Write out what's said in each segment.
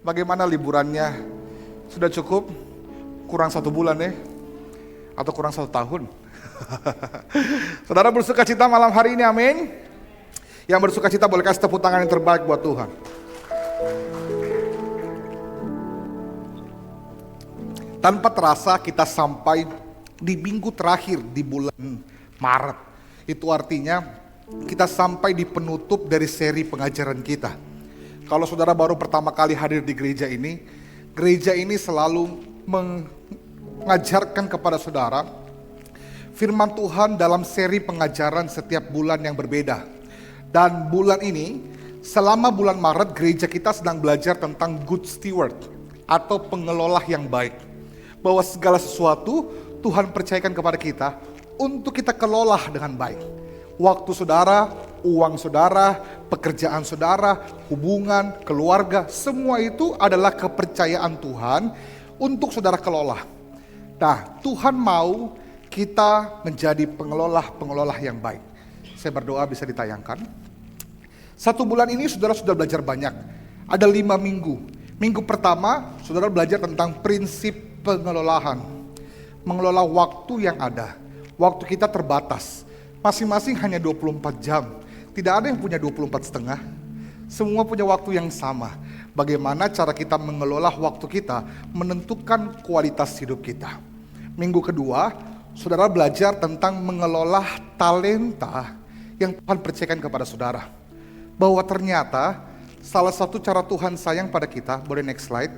Bagaimana liburannya? Sudah cukup? Kurang 1 bulan ya? Atau kurang 1 tahun? Saudara bersuka cita malam hari ini, amin? Yang bersuka cita boleh kasih tepuk tangan yang terbaik buat Tuhan. Tanpa terasa kita sampai di minggu terakhir di bulan Maret. Itu artinya kita sampai di penutup dari seri pengajaran kita. Kalau saudara baru pertama kali hadir di gereja ini selalu mengajarkan kepada saudara firman Tuhan dalam seri pengajaran setiap bulan yang berbeda. Dan bulan ini, selama bulan Maret, gereja kita sedang belajar tentang good steward atau pengelola yang baik. Bahwa segala sesuatu Tuhan percayakan kepada kita untuk kita kelola dengan baik. Waktu saudara, uang saudara, pekerjaan saudara, hubungan, keluarga, semua itu adalah kepercayaan Tuhan untuk saudara kelola. Nah, Tuhan mau kita menjadi pengelola yang baik. Saya berdoa bisa ditayangkan. 1 bulan ini saudara sudah belajar banyak. Ada 5 minggu. Minggu pertama, saudara belajar tentang prinsip pengelolaan. Mengelola waktu yang ada. Waktu kita terbatas. Masing-masing hanya 24 jam. Tidak ada yang punya 24,5. Semua punya waktu yang sama. Bagaimana cara kita mengelola waktu kita menentukan kualitas hidup kita. Minggu kedua, saudara belajar tentang mengelola talenta yang Tuhan percayakan kepada saudara. Bahwa ternyata salah satu cara Tuhan sayang pada kita, boleh next slide,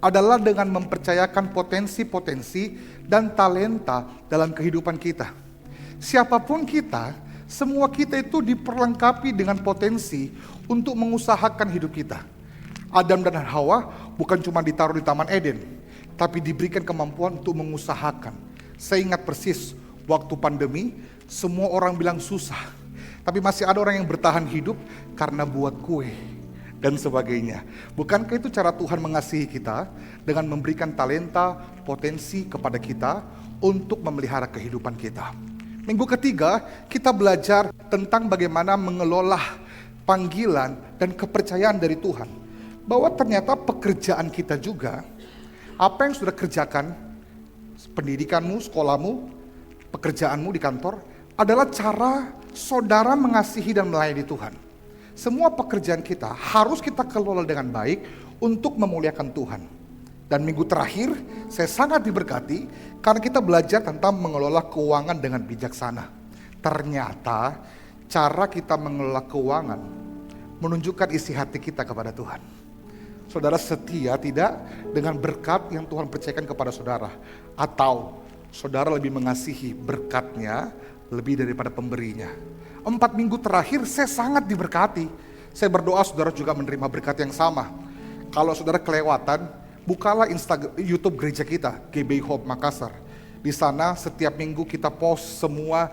adalah dengan mempercayakan potensi-potensi dan talenta dalam kehidupan kita. Siapapun kita, semua kita itu diperlengkapi dengan potensi untuk mengusahakan hidup kita. Adam dan Hawa bukan cuma ditaruh di Taman Eden, tapi diberikan kemampuan untuk mengusahakan. Saya ingat persis waktu pandemi, semua orang bilang susah. Tapi masih ada orang yang bertahan hidup karena buat kue dan sebagainya. Bukankah itu cara Tuhan mengasihi kita dengan memberikan talenta, potensi kepada kita untuk memelihara kehidupan kita. Minggu ketiga, kita belajar tentang bagaimana mengelola panggilan dan kepercayaan dari Tuhan. Bahwa ternyata pekerjaan kita juga, apa yang sudah kerjakan, pendidikanmu, sekolahmu, pekerjaanmu di kantor, adalah cara saudara mengasihi dan melayani Tuhan. Semua pekerjaan kita harus kita kelola dengan baik untuk memuliakan Tuhan. Dan minggu terakhir, saya sangat diberkati karena kita belajar tentang mengelola keuangan dengan bijaksana. Ternyata cara kita mengelola keuangan menunjukkan isi hati kita kepada Tuhan. Saudara setia tidak dengan berkat yang Tuhan percayakan kepada saudara, atau saudara lebih mengasihi berkatnya lebih daripada pemberinya. 4 minggu terakhir saya sangat diberkati. Saya berdoa saudara juga menerima berkat yang sama. Kalau saudara kelewatan, bukalah YouTube gereja kita, GB Hope Makassar. Di sana setiap minggu kita post semua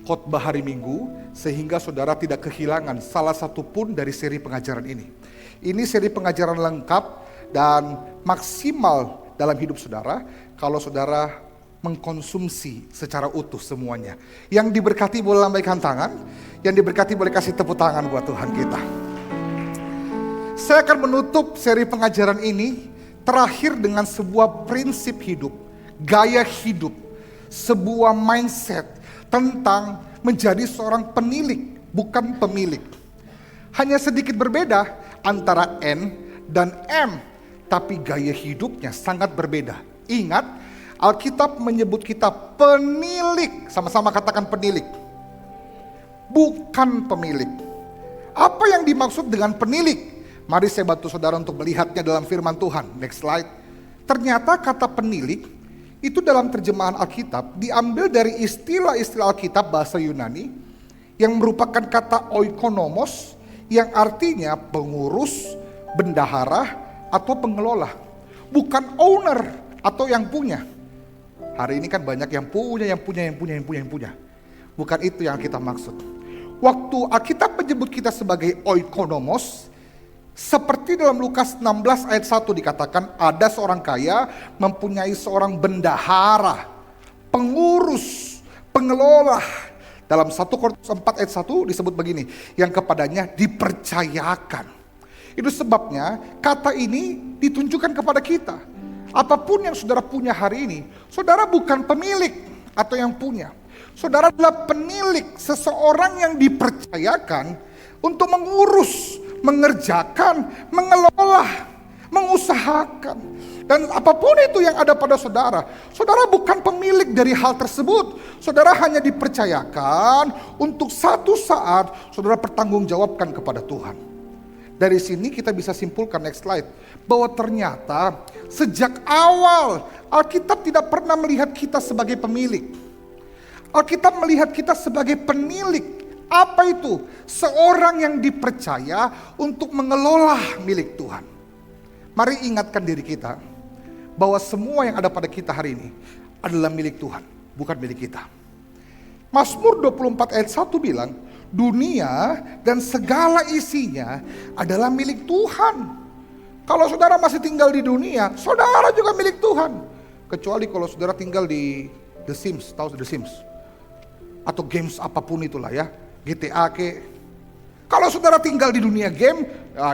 khotbah hari Minggu, sehingga saudara tidak kehilangan salah satu pun dari seri pengajaran ini. Ini seri pengajaran lengkap dan maksimal dalam hidup saudara kalau saudara mengkonsumsi secara utuh semuanya. Yang diberkati boleh lambaikan tangan, yang diberkati boleh kasih tepuk tangan buat Tuhan kita. Saya akan menutup seri pengajaran ini terakhir dengan sebuah prinsip hidup, gaya hidup, sebuah mindset tentang menjadi seorang penilik, bukan pemilik. Hanya sedikit berbeda antara N dan M, tapi gaya hidupnya sangat berbeda. Ingat, Alkitab menyebut kita penilik, sama-sama katakan penilik, bukan pemilik. Apa yang dimaksud dengan penilik? Mari saya bantu saudara untuk melihatnya dalam firman Tuhan. Next slide. Ternyata kata penilik itu dalam terjemahan Alkitab diambil dari istilah-istilah Alkitab bahasa Yunani yang merupakan kata oikonomos yang artinya pengurus, bendahara, atau pengelola. Bukan owner atau yang punya. Hari ini kan banyak yang punya. Bukan itu yang kita maksud. Waktu Alkitab menyebut kita sebagai oikonomos, seperti dalam Lukas 16 ayat 1 dikatakan ada seorang kaya mempunyai seorang bendahara, pengurus, pengelola. Dalam 1 Korintus 4 ayat 1 disebut begini, yang kepadanya dipercayakan. Itu sebabnya kata ini ditunjukkan kepada kita. Apapun yang saudara punya hari ini, saudara bukan pemilik atau yang punya. Saudara adalah penilik, seseorang yang dipercayakan untuk mengurus, mengerjakan, mengelola, mengusahakan. Dan apapun itu yang ada pada saudara, saudara bukan pemilik dari hal tersebut. Saudara hanya dipercayakan untuk satu saat saudara pertanggungjawabkan kepada Tuhan. Dari sini kita bisa simpulkan, next slide, bahwa ternyata sejak awal Alkitab tidak pernah melihat kita sebagai pemilik. Alkitab melihat kita sebagai penilik. Apa itu? Seorang yang dipercaya untuk mengelola milik Tuhan. Mari ingatkan diri kita bahwa semua yang ada pada kita hari ini adalah milik Tuhan, bukan milik kita. Mazmur 24 ayat 1 bilang, dunia dan segala isinya adalah milik Tuhan. Kalau saudara masih tinggal di dunia, saudara juga milik Tuhan. Kecuali kalau saudara tinggal di The Sims, tahu The Sims? Atau games apapun itulah ya, GTA ke. Kalau saudara tinggal di dunia game,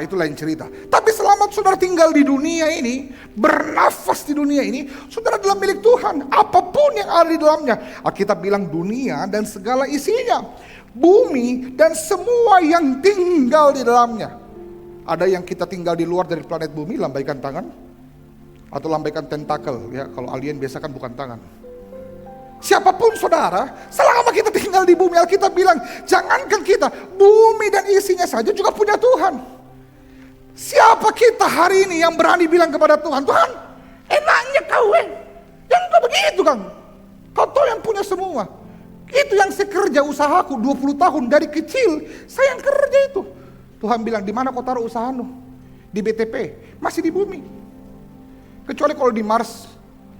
itu lain cerita. Tapi selama saudara tinggal di dunia ini, bernafas di dunia ini, saudara adalah milik Tuhan. Apapun yang ada di dalamnya. Alkitab bilang dunia dan segala isinya. Bumi dan semua yang tinggal di dalamnya. Ada yang kita tinggal di luar dari planet bumi, lambaikan tangan. Atau lambaikan tentakel, ya kalau alien biasa kan bukan tangan. Siapapun saudara, selama kita tinggal di bumi, Alkitab bilang, jangankan kita, bumi dan isinya saja juga punya Tuhan. Siapa kita hari ini yang berani bilang kepada Tuhan, Tuhan, enaknya kau yang kau begitu kan? Kau yang punya semua. Itu yang saya kerja usahaku 20 tahun dari kecil, saya yang kerja itu. Tuhan bilang, di mana kau taruh usahamu? Di BTP, masih di bumi. Kecuali kalau di Mars,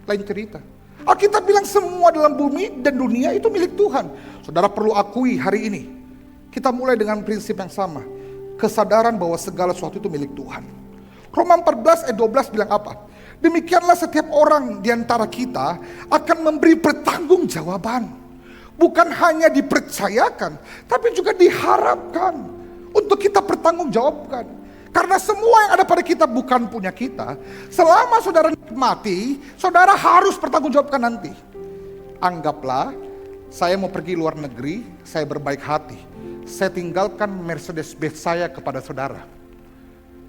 lain cerita. Alkitab bilang semua dalam bumi dan dunia itu milik Tuhan. Saudara perlu akui hari ini, kita mulai dengan prinsip yang sama. Kesadaran bahwa segala sesuatu itu milik Tuhan. Roma 14 ayat 12 bilang apa? Demikianlah setiap orang di antara kita akan memberi pertanggungjawaban. Bukan hanya dipercayakan, tapi juga diharapkan untuk kita pertanggungjawabkan. Karena semua yang ada pada kita bukan punya kita. Selama saudara mati, saudara harus pertanggungjawabkan nanti. Anggaplah saya mau pergi luar negeri, saya berbaik hati. Saya tinggalkan Mercedes Benz saya kepada saudara.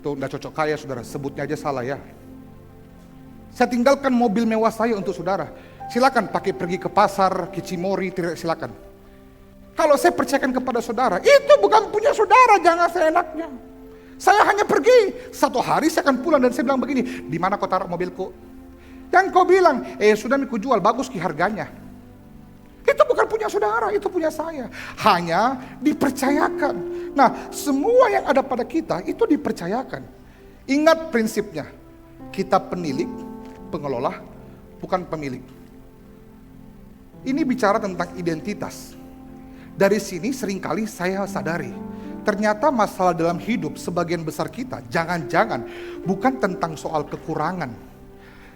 Itu enggak cocok kaya saudara, sebutnya aja salah ya. Saya tinggalkan mobil mewah saya untuk saudara. Silakan pakai pergi ke pasar, ke Cimory, silakan. Kalau saya percayakan kepada saudara, itu bukan punya saudara, jangan seenaknya. Saya hanya pergi, satu hari saya akan pulang dan saya bilang begini, di mana kau taruh mobilku? Yang kau bilang, sudah aku jual, bagus ki harganya. Itu bukan punya saudara, itu punya saya. Hanya dipercayakan. Nah, semua yang ada pada kita itu dipercayakan. Ingat prinsipnya, kita penilik, pengelola, bukan pemilik. Ini bicara tentang identitas. Dari sini seringkali saya sadari, ternyata masalah dalam hidup sebagian besar kita, jangan-jangan bukan tentang soal kekurangan,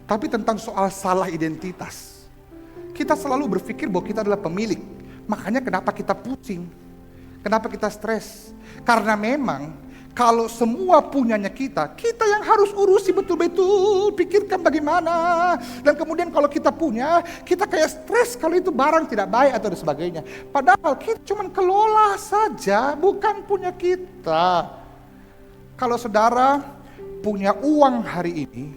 tapi tentang soal salah identitas. Kita selalu berpikir bahwa kita adalah pemilik. Makanya kenapa kita pusing, kenapa kita stres. Karena memang kalau semua punyanya kita yang harus urusi betul-betul, pikirkan bagaimana. Dan kemudian kalau kita punya, kita kayak stres kalau itu barang tidak baik atau sebagainya. Padahal kita cuma kelola saja, bukan punya kita. Kalau saudara punya uang hari ini,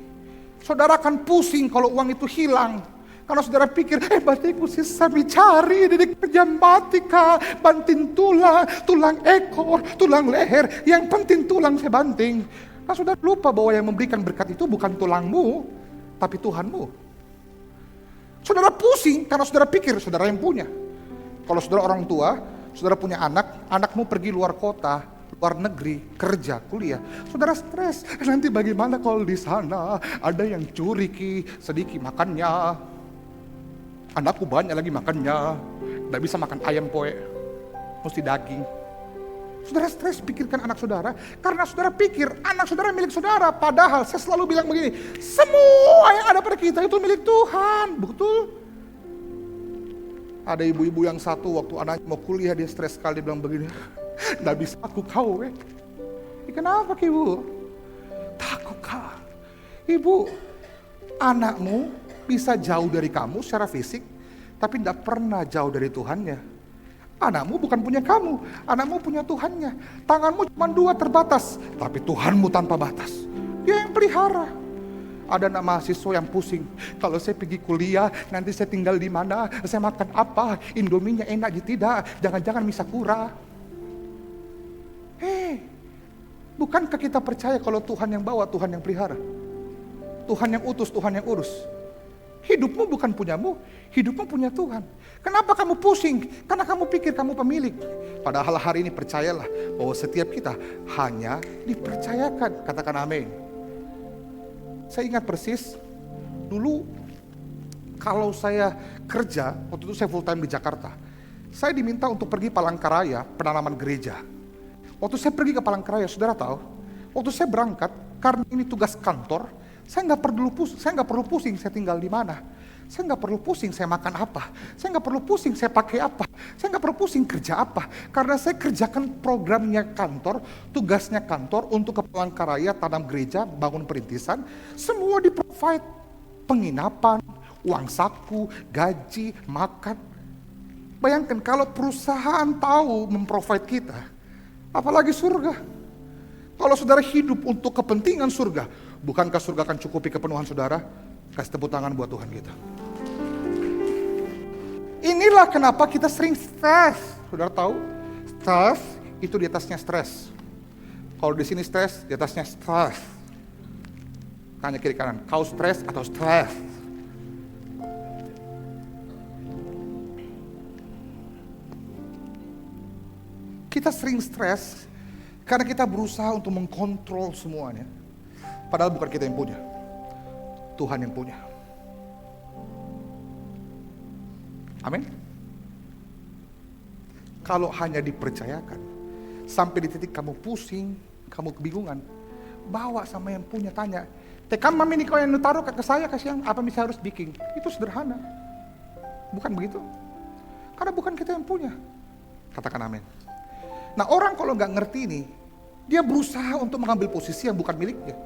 saudara akan pusing kalau uang itu hilang. Karena saudara pikir, batiku sisa cari di kerjaan batika, banting tulang ekor, tulang leher, yang penting tulang saya banting. Nah saudara lupa bahwa yang memberikan berkat itu bukan tulangmu, tapi Tuhanmu. Saudara pusing karena saudara pikir saudara yang punya. Kalau saudara orang tua, saudara punya anak, anakmu pergi luar kota, luar negeri, kerja, kuliah. Saudara stres, nanti bagaimana kalau di sana ada yang curi sedikit makannya. Anakku banyak lagi makannya, tidak bisa makan ayam poe, mesti daging. Saudara stres pikirkan anak saudara, karena saudara pikir anak saudara milik saudara. Padahal saya selalu bilang begini, semua yang ada pada kita itu milik Tuhan, betul? Ada ibu-ibu yang satu waktu anaknya mau kuliah dia stres sekali, bilang begini, tidak bisa aku kau Kenapa Ibu? Takut Kak. Ibu, anakmu bisa jauh dari kamu secara fisik, tapi tidak pernah jauh dari Tuhannya. Anakmu bukan punya kamu, anakmu punya Tuhannya. Tanganmu cuma 2 terbatas, tapi Tuhanmu tanpa batas. Dia yang pelihara. Ada anak mahasiswa yang pusing, kalau saya pergi kuliah, nanti saya tinggal di mana, saya makan apa, Indominya enak tidak, jangan-jangan mie sakura. Bukankah kita percaya kalau Tuhan yang bawa, Tuhan yang pelihara? Tuhan yang utus, Tuhan yang urus. Hidupmu bukan punyamu, hidupmu punya Tuhan. Kenapa kamu pusing? Karena kamu pikir kamu pemilik. Padahal hari ini percayalah bahwa setiap kita hanya dipercayakan. Katakan amin. Saya ingat persis, dulu kalau saya kerja, waktu itu saya full time di Jakarta. Saya diminta untuk pergi Palangkaraya, penanaman gereja. Waktu saya pergi ke Palangkaraya, saudara tahu, waktu saya berangkat, karena ini tugas kantor, saya nggak perlu pusing saya tinggal di mana. Saya nggak perlu pusing saya makan apa. Saya nggak perlu pusing saya pakai apa. Saya nggak perlu pusing kerja apa. Karena saya kerjakan programnya kantor, tugasnya kantor untuk ke Palangkaraya, tanam gereja, bangun perintisan. Semua di-provide. Penginapan, uang saku, gaji, makan. Bayangkan kalau perusahaan tahu memprovide kita, apalagi surga. Kalau saudara hidup untuk kepentingan surga, bukankah surga akan cukupi kepenuhan saudara? Kasih tepuk tangan buat Tuhan kita. Inilah kenapa kita sering stres. Saudara tahu, stres itu di atasnya stres. Kalau di sini stres, di atasnya stres. Tanya kiri kanan, kau stres atau stres? Kita sering stres karena kita berusaha untuk mengkontrol semuanya. Padahal bukan kita yang punya, Tuhan yang punya. Amin. Kalau hanya dipercayakan, sampai di titik kamu pusing, kamu kebingungan, bawa sama yang punya, tanya, tekan mami ini kau yang taruh ke saya, kasih yang apa bisa harus bikin. Itu sederhana. Bukan begitu? Karena bukan kita yang punya. Katakan amin. Nah, orang kalau nggak ngerti ini, dia berusaha untuk mengambil posisi yang bukan miliknya.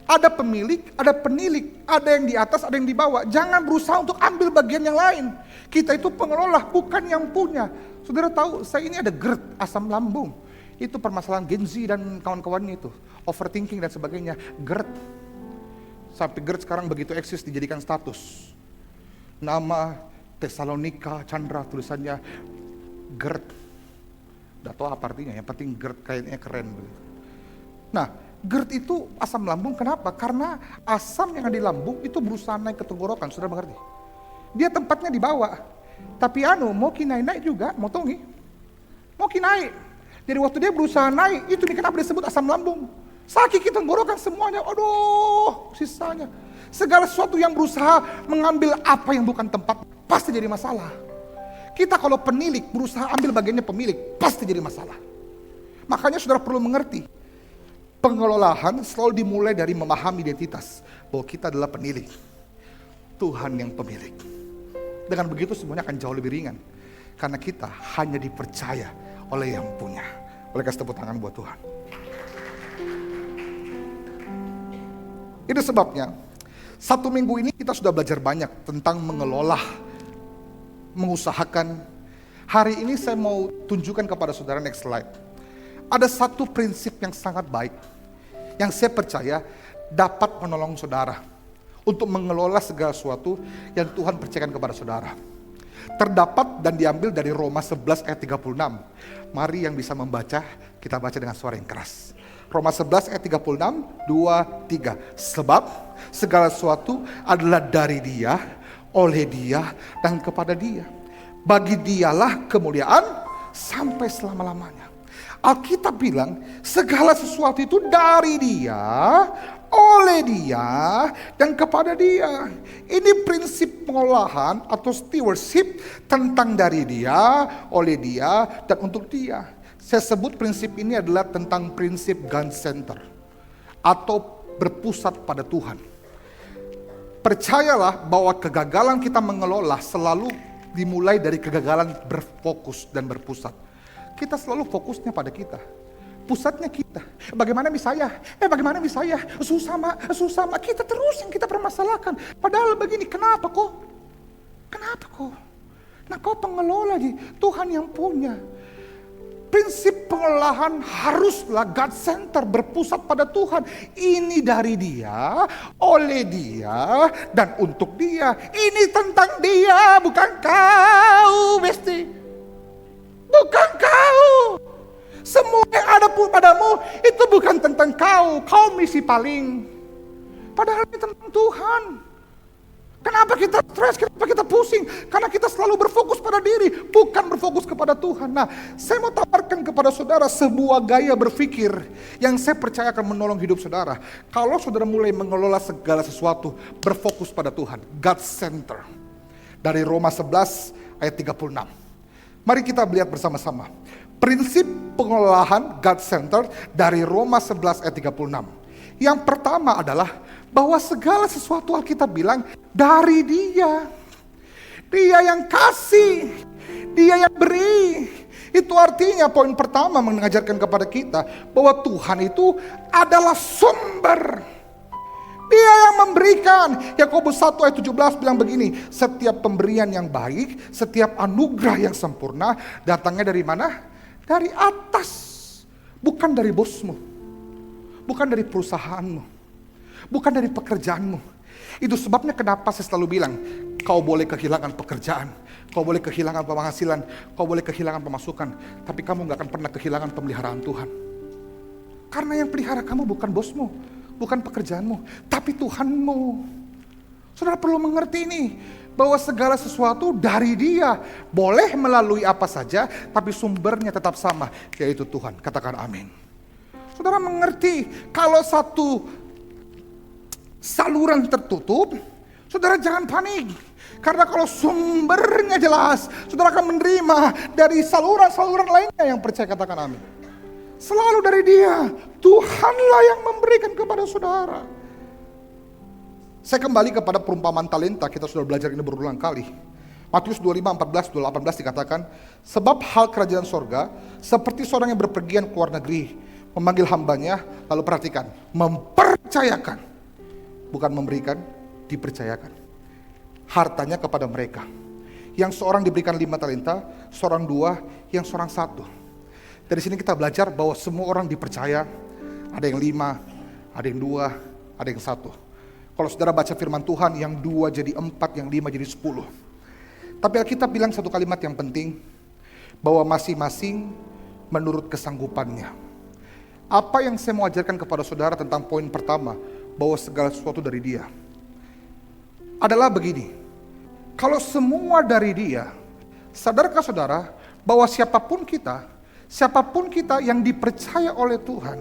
Ada pemilik, ada penilik, ada yang di atas, ada yang di bawah. Jangan berusaha untuk ambil bagian yang lain. Kita itu pengelola, bukan yang punya. Saudara tahu, saya ini ada GERD, asam lambung. Itu permasalahan Gen Z dan kawan-kawannya itu. Overthinking dan sebagainya. GERD. Sampai GERD sekarang begitu eksis dijadikan status. Nama Tesalonika, Chandra, tulisannya GERD. Udah tahu apa artinya, yang penting GERD kayaknya keren. Nah, GERD itu asam lambung, kenapa? Karena asam yang ada di lambung itu berusaha naik ke tenggorokan, sudah mengerti? Dia tempatnya di bawah. Tapi mau naik juga, mau tongi. Mau naik. Jadi waktu dia berusaha naik, itu kenapa disebut asam lambung. Sakit tenggorokan semuanya, aduh, sisanya. Segala sesuatu yang berusaha mengambil apa yang bukan tempat, pasti jadi masalah. Kita kalau penilik, berusaha ambil bagiannya pemilik, pasti jadi masalah. Makanya saudara perlu mengerti, pengelolaan selalu dimulai dari memahami identitas bahwa kita adalah penilik, Tuhan yang pemilik. Dengan begitu semuanya akan jauh lebih ringan, karena kita hanya dipercaya oleh yang punya. Boleh kasih tepuk tangan buat Tuhan. Itu sebabnya 1 minggu ini kita sudah belajar banyak tentang mengelola, mengusahakan. Hari ini saya mau tunjukkan kepada saudara, next slide. Ada satu prinsip yang sangat baik, yang saya percaya dapat menolong saudara untuk mengelola segala sesuatu yang Tuhan percayakan kepada saudara. Terdapat dan diambil dari Roma 11 ayat 36. Mari yang bisa membaca, kita baca dengan suara yang keras. Roma 11 ayat 36, 2, 3. Sebab segala sesuatu adalah dari Dia, oleh Dia, dan kepada Dia. Bagi Dialah kemuliaan sampai selama-lamanya. Alkitab bilang segala sesuatu itu dari Dia, oleh Dia, dan kepada Dia. Ini prinsip pengolahan atau stewardship tentang dari Dia, oleh Dia, dan untuk Dia. Saya sebut prinsip ini adalah tentang prinsip God center atau berpusat pada Tuhan. Percayalah bahwa kegagalan kita mengelola selalu dimulai dari kegagalan berfokus dan berpusat. Kita selalu fokusnya pada kita. Pusatnya kita. Bagaimana misalnya? Bagaimana misalnya? Susah mak. Kita terus yang kita permasalahkan. Padahal begini, kenapa kok? Nah kau pengelola, Tuhan yang punya. Prinsip pengelolaan haruslah God center, berpusat pada Tuhan. Ini dari Dia, oleh Dia, dan untuk Dia. Ini tentang Dia, bukan kau, Besti. Bukan kau. Semua yang ada padamu itu bukan tentang kau. Kau misi paling. Padahal ini tentang Tuhan. Kenapa kita stres, kenapa kita pusing? Karena kita selalu berfokus pada diri, bukan berfokus kepada Tuhan. Nah, saya mau tawarkan kepada saudara sebuah gaya berpikir yang saya percaya akan menolong hidup saudara. Kalau saudara mulai mengelola segala sesuatu, berfokus pada Tuhan. God center. Dari Roma 11 ayat 36. Mari kita lihat bersama-sama. Prinsip pengelolaan God center dari Roma 11 ayat 36. Yang pertama adalah bahwa segala sesuatu Alkitab bilang dari Dia. Dia yang kasih, Dia yang beri. Itu artinya poin pertama mengajarkan kepada kita bahwa Tuhan itu adalah sumber. Dia yang memberikan. Yakobus 1 ayat 17 bilang begini, setiap pemberian yang baik, setiap anugerah yang sempurna datangnya dari mana? Dari atas. Bukan dari bosmu, bukan dari perusahaanmu, bukan dari pekerjaanmu. Itu sebabnya kenapa saya selalu bilang, kau boleh kehilangan pekerjaan, kau boleh kehilangan penghasilan, kau boleh kehilangan pemasukan, tapi kamu gak akan pernah kehilangan pemeliharaan Tuhan. Karena yang pelihara kamu bukan bosmu, bukan pekerjaanmu, tapi Tuhanmu. Saudara perlu mengerti ini, bahwa segala sesuatu dari Dia. Boleh melalui apa saja, tapi sumbernya tetap sama, yaitu Tuhan. Katakan amin. Saudara mengerti, kalau satu saluran tertutup, saudara jangan panik. Karena kalau sumbernya jelas, saudara akan menerima dari saluran-saluran lainnya yang percaya. Katakan amin. Selalu dari Dia. Tuhanlah yang memberikan kepada saudara. Saya kembali kepada perumpamaan talenta. Kita sudah belajar ini berulang kali. Matius 25:14-18 dikatakan, sebab hal kerajaan sorga seperti seorang yang berpergian ke luar negeri, memanggil hambanya, lalu perhatikan, mempercayakan, bukan memberikan, dipercayakan hartanya kepada mereka. Yang seorang diberikan 5 talenta, seorang 2, yang seorang 1. Dari sini kita belajar bahwa semua orang dipercaya. Ada yang 5, ada yang 2, ada yang 1. Kalau saudara baca firman Tuhan, yang 2 jadi 4, yang 5 jadi 10. Tapi Alkitab bilang satu kalimat yang penting, bahwa masing-masing menurut kesanggupannya. Apa yang saya mau ajarkan kepada saudara tentang poin pertama, bahwa segala sesuatu dari Dia, adalah begini. Kalau semua dari Dia, sadarkah saudara bahwa siapapun kita yang dipercaya oleh Tuhan,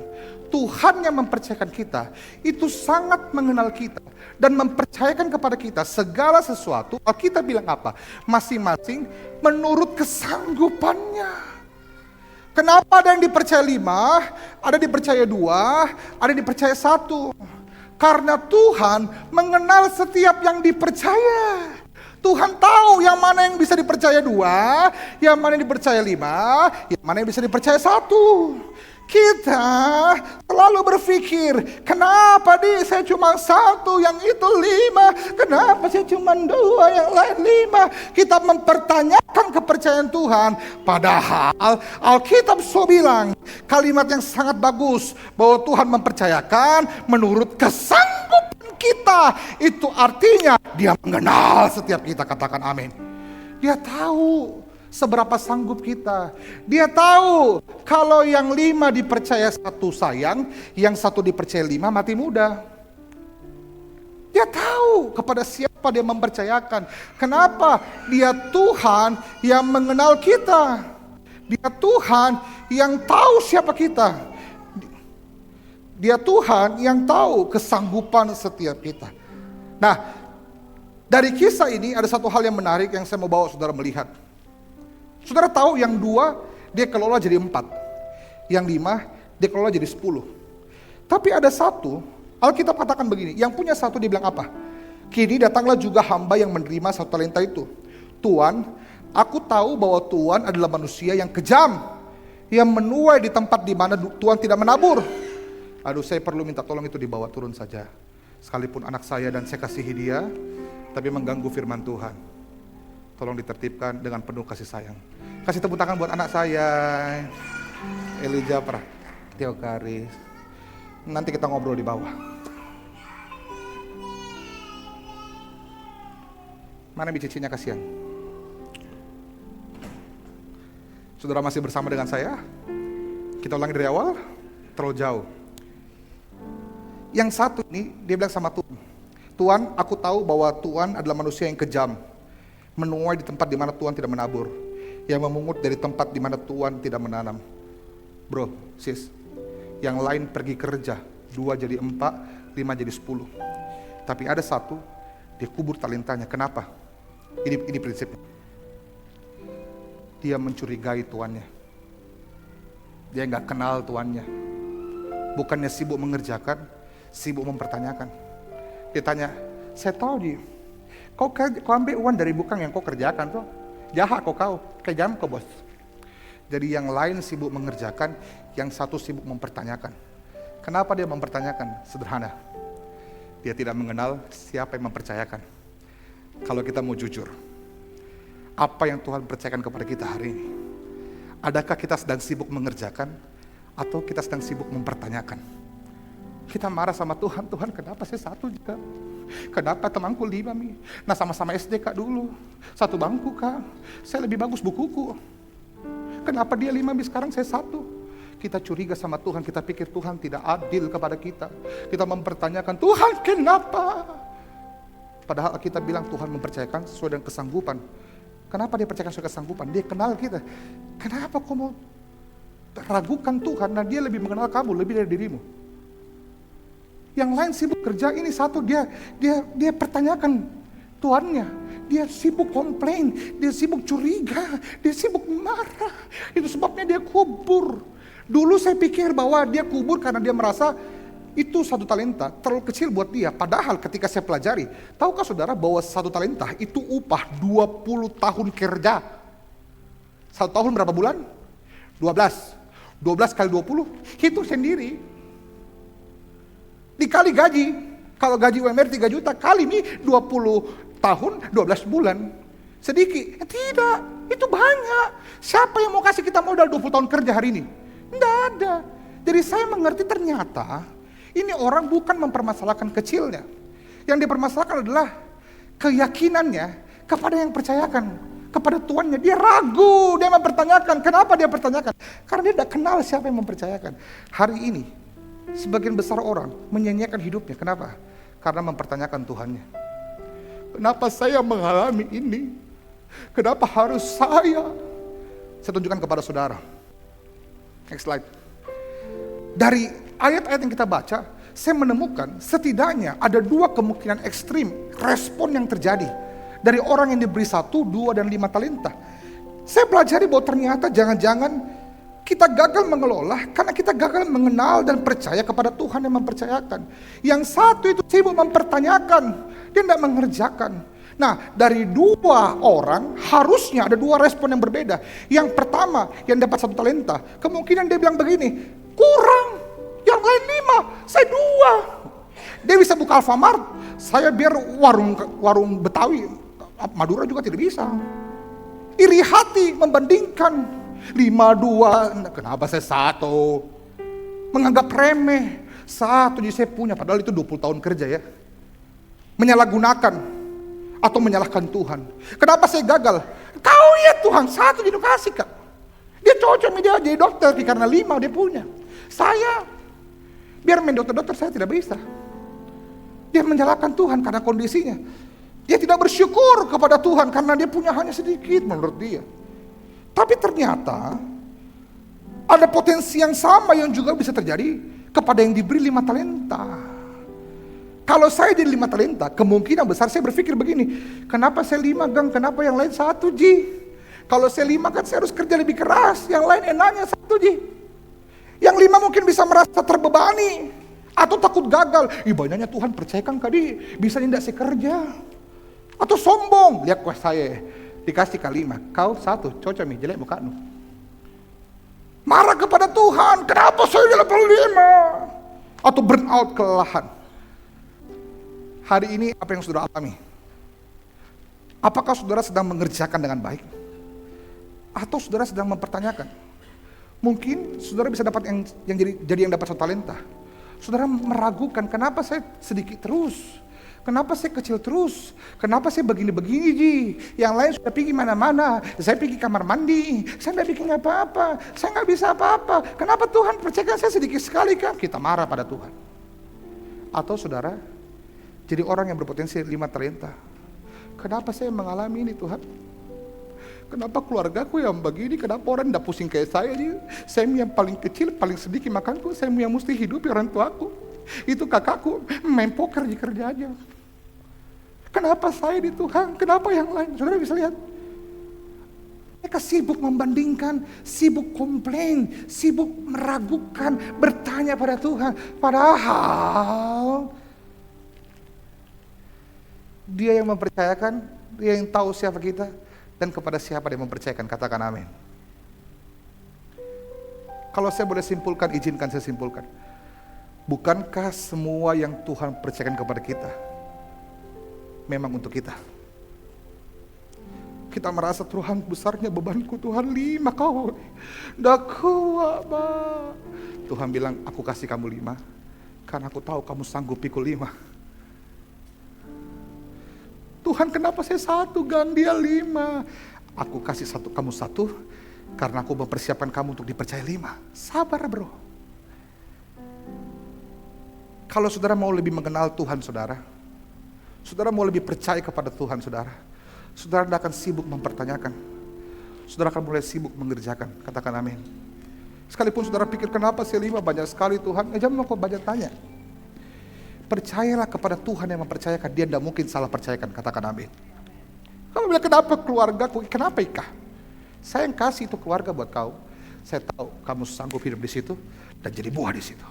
Tuhan yang mempercayakan kita, itu sangat mengenal kita dan mempercayakan kepada kita segala sesuatu. Alkitab bilang apa? Masing-masing menurut kesanggupannya. Kenapa ada yang dipercaya 5, ada yang dipercaya 2, ada yang dipercaya 1? Karena Tuhan mengenal setiap yang dipercaya. Tuhan tahu yang mana yang bisa dipercaya 2, yang mana yang dipercaya 5, yang mana yang bisa dipercaya 1. Kita selalu berpikir, kenapa saya cuma 1, yang itu 5, kenapa saya cuma 2, yang lain 5. Kita mempertanyakan kepercayaan Tuhan. Padahal Alkitab so bilang kalimat yang sangat bagus, bahwa Tuhan mempercayakan menurut kesanggupan kita. Itu artinya Dia mengenal setiap kita. Katakan amin. Dia tahu seberapa sanggup kita. Dia tahu kalau yang 5 dipercaya 1 sayang, yang 1 dipercaya 5 mati muda. Dia tahu kepada siapa Dia mempercayakan. Kenapa? Dia Tuhan yang mengenal kita. Dia Tuhan yang tahu siapa kita. Dia Tuhan yang tahu kesanggupan setiap kita. Nah, dari kisah ini ada satu hal yang menarik yang saya mau bawa saudara melihat. Saudara tahu yang 2 dia kelola jadi 4. Yang 5 dia kelola jadi 10. Tapi ada 1, Alkitab katakan begini, yang punya 1 dia bilang apa? Kini datanglah juga hamba yang menerima 1 talenta itu. Tuan, aku tahu bahwa Tuan adalah manusia yang kejam, Yang menuai di tempat di mana Tuhan tidak menabur. Aduh, saya perlu minta tolong itu dibawa turun saja. Sekalipun anak saya dan saya kasihi dia, tapi mengganggu firman Tuhan. Tolong ditertibkan dengan penuh kasih sayang. Kasih tepuk tangan buat anak saya, Elijah Teokaris. Nanti kita ngobrol di bawah. Mana bicicinya, kasihan. Saudara masih bersama dengan saya? Kita ulangi dari awal, terlalu jauh. Yang satu ini, dia bilang sama Tuhan, Tuhan, aku tahu bahwa Tuhan adalah manusia yang kejam, menuai di tempat di mana Tuhan tidak menabur, yang memungut dari tempat di mana Tuhan tidak menanam. Bro, sis, yang lain pergi kerja, 2 jadi 4, 5 jadi 10. Tapi ada satu, dia kubur talentanya. Kenapa? Ini prinsipnya. Dia mencurigai tuannya. Dia nggak kenal tuannya. Bukannya sibuk mengerjakan, sibuk mempertanyakan. Dia tanya, saya tahu dia, kau ambil uang dari bukan yang kau kerjakan tuh. Jahat kau, kejam kau bos. Jadi yang lain sibuk mengerjakan, yang satu sibuk mempertanyakan. Kenapa dia mempertanyakan? Sederhana. Dia tidak mengenal siapa yang mempercayakan. Kalau kita mau jujur, apa yang Tuhan percayakan kepada kita hari ini? Adakah kita sedang sibuk mengerjakan atau kita sedang sibuk mempertanyakan? Kita marah sama Tuhan, Tuhan kenapa saya 1 juga? Kenapa temanku 5 Mi? Nah sama-sama SD Kak dulu, 1 bangku Kak. Saya lebih bagus bukuku. Kenapa dia 5 Mi, sekarang saya 1? Kita curiga sama Tuhan, kita pikir Tuhan tidak adil kepada kita. Kita mempertanyakan, Tuhan kenapa? Padahal kita bilang Tuhan mempercayakan sesuai dengan kesanggupan. Kenapa dia percayakan sesuai kesanggupan? Dia kenal kita. Kenapa kau mau ragukan Tuhan? Nah dia lebih mengenal kamu, lebih dari dirimu. Yang lain sibuk kerja, ini satu dia pertanyakan tuannya. Dia sibuk komplain, dia sibuk curiga, dia sibuk marah. Itu sebabnya dia kubur. Dulu saya pikir bahwa dia kubur karena dia merasa itu 1 talenta terlalu kecil buat dia. Padahal ketika saya pelajari, tahukah saudara bahwa 1 talenta itu upah 20 tahun kerja. 1 tahun berapa bulan? 12. 12 kali 20, hitung sendiri. Dikali gaji. Kalau gaji UMR 3 juta, kali ini 20 tahun, 12 bulan. Sedikit? Tidak, itu banyak. Siapa yang mau kasih kita modal 20 tahun kerja hari ini? Tidak ada. Jadi saya mengerti ternyata ini orang bukan mempermasalahkan kecilnya. Yang dipermasalahkan adalah keyakinannya kepada yang percayakan, kepada tuannya. Dia ragu, dia mempertanyakan. Kenapa dia pertanyakan? Karena dia tidak kenal siapa yang mempercayakan. Hari ini, sebagian besar orang menyanyiakan hidupnya. Kenapa? Karena mempertanyakan Tuhannya. Kenapa saya mengalami ini? Kenapa harus saya? Saya tunjukkan kepada saudara. Next slide. Dari ayat-ayat yang kita baca, saya menemukan setidaknya ada 2 kemungkinan ekstrim respon yang terjadi dari orang yang diberi 1, 2, dan 5 talenta. Saya pelajari bahwa ternyata jangan-jangan kita gagal mengelola karena kita gagal mengenal dan percaya kepada Tuhan yang mempercayakan. Yang satu itu sibuk mempertanyakan, dia tidak mengerjakan. Nah, dari 2 orang harusnya ada 2 respon yang berbeda. Yang pertama, yang dapat 1 talenta, kemungkinan dia bilang begini, kurang, yang lain 5, saya 2. Dia bisa buka Alfamart, saya biar warung Betawi, Madura juga tidak bisa. Iri hati membandingkan 5-2, kenapa saya 1? Menganggap remeh, 1 jadi saya punya, padahal itu 20 tahun kerja ya. Menyalahgunakan atau menyalahkan Tuhan. Kenapa saya gagal? Kau ya Tuhan, 1 jadi kasih Kak. Dia cocok dia jadi dokter karena 5 dia punya. Saya biar main dokter-dokter saya tidak bisa. Dia menyalahkan Tuhan karena kondisinya. Dia tidak bersyukur kepada Tuhan karena dia punya hanya sedikit menurut dia. Tapi ternyata ada potensi yang sama yang juga bisa terjadi kepada yang diberi 5 talenta. Kalau saya jadi 5 talenta, kemungkinan besar saya berpikir begini, kenapa saya 5 Gang, kenapa yang lain 1 Ji? Kalau saya 5 kan saya harus kerja lebih keras, yang lain enaknya 1 Ji. Yang 5 mungkin bisa merasa terbebani, atau takut gagal. Banyaknya Tuhan percayakan kadi, bisa tidak saya kerja. Atau sombong, lihat kuas saya, dikasih ke 5, kau 1, cocok mi, jelek muka nu. Marah kepada Tuhan, kenapa saya di level 5? Atau burn out, kelelahan. Hari ini apa yang saudara alami? Apakah saudara sedang mengerjakan dengan baik? Atau saudara sedang mempertanyakan? Mungkin saudara bisa dapat yang jadi yang dapat satu talenta. Saudara meragukan, kenapa saya sedikit terus? Kenapa saya kecil terus? Kenapa saya begini-begini Ji? Yang lain sudah pergi mana-mana, saya pergi kamar mandi, saya tidak bikin apa-apa, saya nggak bisa apa-apa. Kenapa Tuhan percayakan saya sedikit sekali kan? Kita marah pada Tuhan. Atau saudara jadi orang yang berpotensi 5 talenta. Kenapa saya mengalami ini Tuhan? Kenapa keluargaku yang begini? Kenapa orang tidak pusing kayak saya Ji? Saya yang paling kecil, paling sedikit makanku, saya yang mesti hidupi orang tuaku. Itu kakakku main poker di kerja aja. Kenapa saya di Tuhan? Kenapa yang lain? Saudara bisa lihat. Mereka sibuk membandingkan, sibuk komplain, sibuk meragukan, bertanya pada Tuhan. Padahal Dia yang mempercayakan, Dia yang tahu siapa kita, dan kepada siapa Dia mempercayakan. Katakan amin. Kalau saya boleh simpulkan, izinkan saya simpulkan. Bukankah semua yang Tuhan percayakan kepada kita memang untuk kita? Kita merasa Tuhan besarnya bebanku, Tuhan 5 kau dah kuat. Tuhan bilang, aku kasih kamu 5 karena aku tahu kamu sanggup pikul 5. Tuhan, kenapa saya 1 gandia 5? Aku kasih kamu 1 karena aku mempersiapkan kamu untuk dipercaya 5. Sabar bro. Kalau saudara mau lebih mengenal Tuhan saudara mau lebih percaya kepada Tuhan saudara tidak akan sibuk mempertanyakan. Saudara akan mulai sibuk mengerjakan. Katakan amin. Sekalipun saudara pikir kenapa sih 5 banyak sekali Tuhan, jangan mau kau banyak tanya. Percayalah kepada Tuhan yang mempercayakan, Dia tidak mungkin salah percayakan. Katakan amin. Kamu bilang kenapa keluargaku, kenapa Ika? Saya yang kasih itu keluarga buat kau. Saya tahu kamu sanggup hidup di situ dan jadi buah di situ.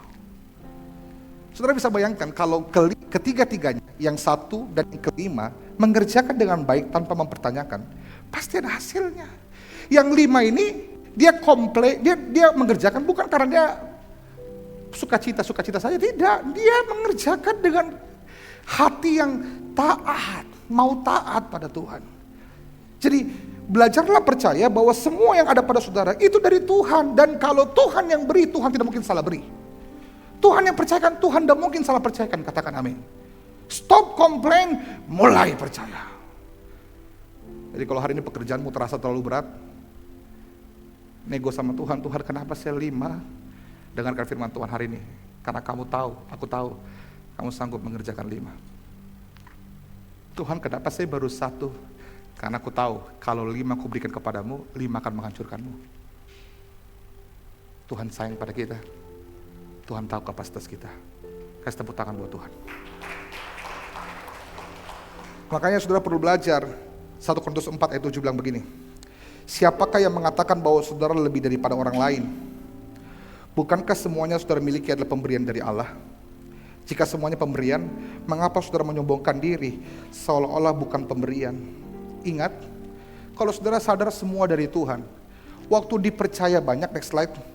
Saudara bisa bayangkan kalau ketiga-tiganya, yang 1 dan yang kelima, mengerjakan dengan baik tanpa mempertanyakan, pasti ada hasilnya. Yang 5 ini, dia komplain, dia mengerjakan bukan karena dia sukacita saja, tidak. Dia mengerjakan dengan hati yang taat, mau taat pada Tuhan. Jadi belajarlah percaya bahwa semua yang ada pada saudara itu dari Tuhan. Dan kalau Tuhan yang beri, Tuhan tidak mungkin salah beri. Tuhan yang percayakan, Tuhan tidak mungkin salah percayakan. Katakan amin. Stop komplain, mulai percaya. Jadi kalau hari ini pekerjaanmu terasa terlalu berat, nego sama Tuhan, Tuhan kenapa saya 5? Dengarkan firman Tuhan hari ini. Karena kamu tahu, aku tahu, kamu sanggup mengerjakan 5. Tuhan kenapa saya baru 1? Karena aku tahu, kalau 5 aku berikan kepadamu, 5 akan menghancurkanmu. Tuhan sayang pada kita. Tuhan tahu kapasitas kita. Kasih tepuk tangan buat Tuhan. Makanya saudara perlu belajar. 1 Korintus 4 ayat 7 bilang begini. Siapakah yang mengatakan bahwa saudara lebih daripada orang lain? Bukankah semuanya saudara miliki adalah pemberian dari Allah? Jika semuanya pemberian, mengapa saudara menyombongkan diri seolah-olah bukan pemberian? Ingat, kalau saudara sadar semua dari Tuhan, waktu dipercaya banyak, next slide.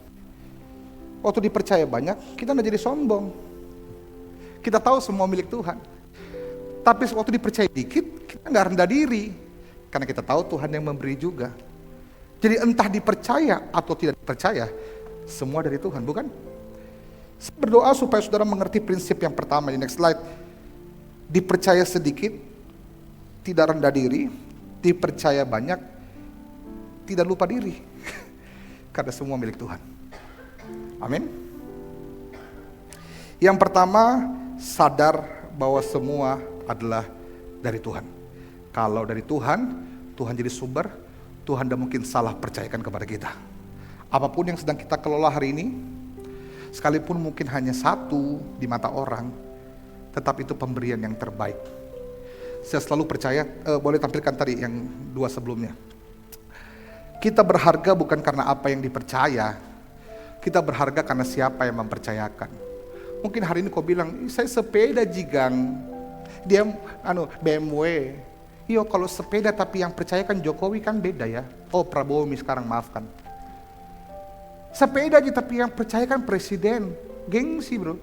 Waktu dipercaya banyak, kita tidak jadi sombong. Kita tahu semua milik Tuhan. Tapi waktu dipercaya dikit, kita nggak rendah diri. Karena kita tahu Tuhan yang memberi juga. Jadi entah dipercaya atau tidak dipercaya, semua dari Tuhan, bukan? Saya berdoa supaya saudara mengerti prinsip yang pertama di next slide. Dipercaya sedikit, tidak rendah diri. Dipercaya banyak, tidak lupa diri. Karena semua milik Tuhan. Amin. Yang pertama, sadar bahwa semua adalah dari Tuhan. Kalau dari Tuhan, Tuhan jadi sumber, Tuhan tidak mungkin salah percayakan kepada kita. Apapun yang sedang kita kelola hari ini, sekalipun mungkin hanya 1 di mata orang, tetap itu pemberian yang terbaik. Saya selalu percaya, boleh tampilkan tadi yang 2 sebelumnya. Kita berharga bukan karena apa yang dipercaya, kita berharga karena siapa yang mempercayakan. Mungkin hari ini kau bilang, saya sepeda jigang, dia BMW. Iya kalau sepeda tapi yang percayakan Jokowi kan beda ya. Oh Prabowo sekarang maafkan. Sepeda aja, tapi yang percaya kan presiden. Gengsi bro.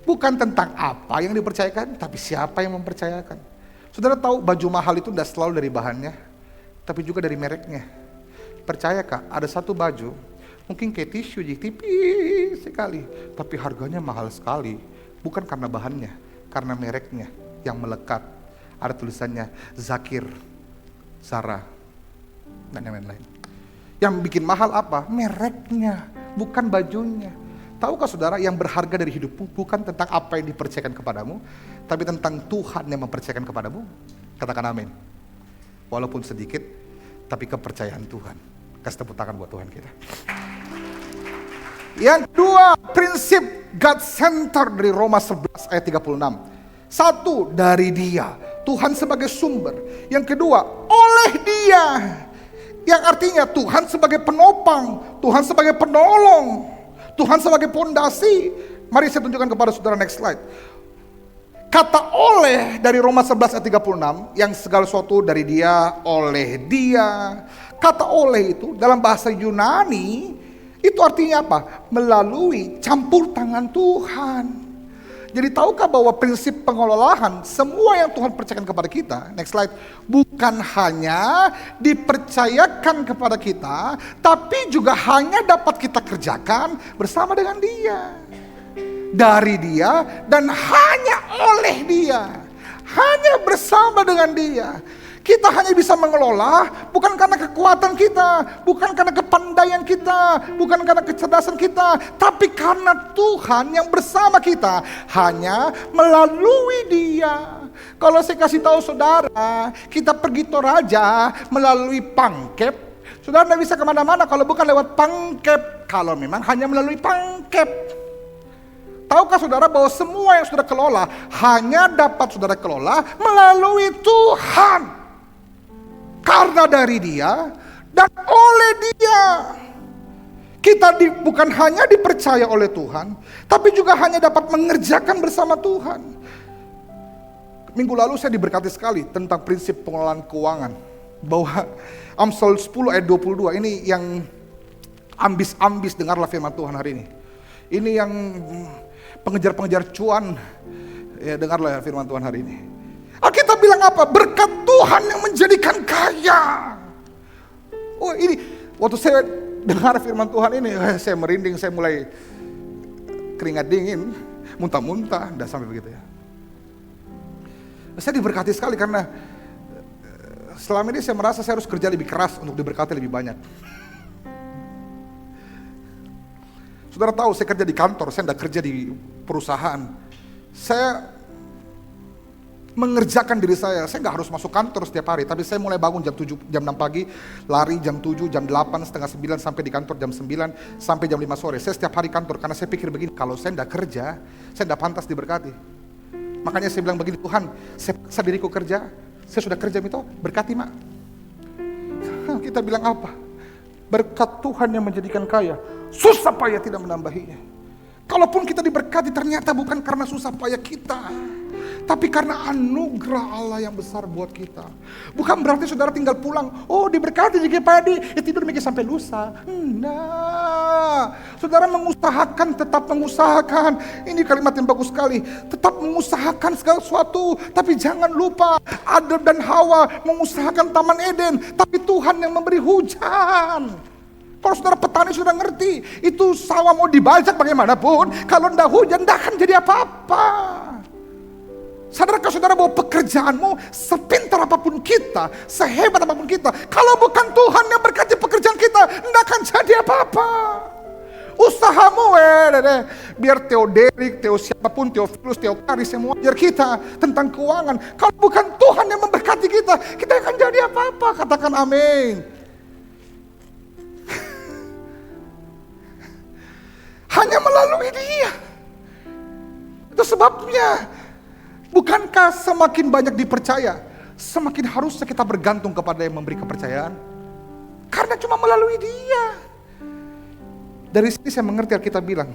Bukan tentang apa yang dipercayakan, tapi siapa yang mempercayakan. Saudara tahu baju mahal itu tidak selalu dari bahannya, tapi juga dari mereknya. Percayakah ada satu baju, mungkin kayak tisu tipis sekali, tapi harganya mahal sekali. Bukan karena bahannya, karena mereknya yang melekat. Ada tulisannya Zakir, Zara, dan yang lain-lain. Yang bikin mahal apa? Mereknya, bukan bajunya. Tahukah saudara, yang berharga dari hidupmu bukan tentang apa yang dipercayakan kepadamu, tapi tentang Tuhan yang mempercayakan kepadamu? Katakan amin. Walaupun sedikit, tapi kepercayaan Tuhan. Kasih tepuk tangan buat Tuhan kita. Yang kedua, prinsip God Center dari Roma 11 ayat 36. Satu, dari Dia, Tuhan sebagai sumber. Yang kedua, oleh Dia, yang artinya Tuhan sebagai penopang, Tuhan sebagai penolong, Tuhan sebagai pondasi. Mari saya tunjukkan kepada saudara, next slide. Kata oleh dari Roma 11 ayat 36, yang segala sesuatu dari Dia, oleh Dia. Kata oleh itu dalam bahasa Yunani itu artinya apa? Melalui campur tangan Tuhan. Jadi tahukah bahwa prinsip pengelolaan semua yang Tuhan percayakan kepada kita, next slide, bukan hanya dipercayakan kepada kita, tapi juga hanya dapat kita kerjakan bersama dengan Dia. Dari Dia dan hanya oleh Dia. Hanya bersama dengan Dia. Kita hanya bisa mengelola bukan karena kekuatan kita, bukan karena kepandaian kita, bukan karena kecerdasan kita, tapi karena Tuhan yang bersama kita, hanya melalui Dia. Kalau saya kasih tahu saudara, kita pergi Toraja melalui Pangkep, saudara tidak bisa kemana-mana kalau bukan lewat Pangkep, kalau memang hanya melalui Pangkep. Tahukah saudara bahwa semua yang saudara kelola hanya dapat saudara kelola melalui Tuhan. Karena dari Dia dan oleh Dia. Kita bukan hanya dipercaya oleh Tuhan, tapi juga hanya dapat mengerjakan bersama Tuhan. Minggu lalu saya diberkati sekali tentang prinsip pengelolaan keuangan. Bahwa Amsal 10 ayat 22 ini yang ambis-ambis, dengarlah firman Tuhan hari ini. Ini yang pengejar-pengejar cuan, ya dengarlah firman Tuhan hari ini. Kita bilang apa? Berkat Tuhan yang menjadikan kaya. Oh ini, waktu saya dengar firman Tuhan ini, saya merinding, saya mulai keringat dingin, muntah-muntah, dan sampai begitu ya. Saya diberkati sekali karena selama ini saya merasa saya harus kerja lebih keras untuk diberkati lebih banyak. Saudara tahu saya kerja di kantor, saya tidak kerja di perusahaan. Saya mengerjakan diri saya nggak harus masuk kantor setiap hari, tapi saya mulai bangun jam 7, jam 6 pagi, lari jam 7, jam 8, setengah 9, sampai di kantor jam 9, sampai jam 5 sore. Saya setiap hari kantor, karena saya pikir begini, kalau saya nggak kerja, saya nggak pantas diberkati. Makanya saya bilang begini, Tuhan, saya paksa diriku kerja, saya sudah kerja itu, berkati mak. Kita bilang apa? Berkat Tuhan yang menjadikan kaya, susah payah tidak menambahinya. Kalaupun kita diberkati, ternyata bukan karena susah payah kita, tapi karena anugerah Allah yang besar buat kita. Bukan berarti saudara tinggal pulang, oh diberkati di padi, tidur mikir sampai lusa. Nah, saudara mengusahakan, tetap mengusahakan. Ini kalimat yang bagus sekali. Tetap mengusahakan segala sesuatu, tapi jangan lupa Adam dan Hawa mengusahakan Taman Eden, tapi Tuhan yang memberi hujan. Kalau saudara petani sudah ngerti, itu sawah mau dibajak bagaimanapun, kalau tidak hujan tidak akan jadi apa-apa. Sadarkah saudara bahwa pekerjaanmu, sepintar apapun kita, sehebat apapun kita, kalau bukan Tuhan yang berkati pekerjaan kita, tidak akan jadi apa-apa. Usahamu, biar Theoderik, siapapun, Theophilus, Theokaris yang mengajar kita tentang keuangan, kalau bukan Tuhan yang memberkati kita, kita akan jadi apa-apa. Katakan amin. Hanya melalui Dia. Itu sebabnya, bukankah semakin banyak dipercaya, semakin harusnya kita bergantung kepada yang memberi kepercayaan? Karena cuma melalui Dia. Dari sini saya mengerti Alkitab bilang,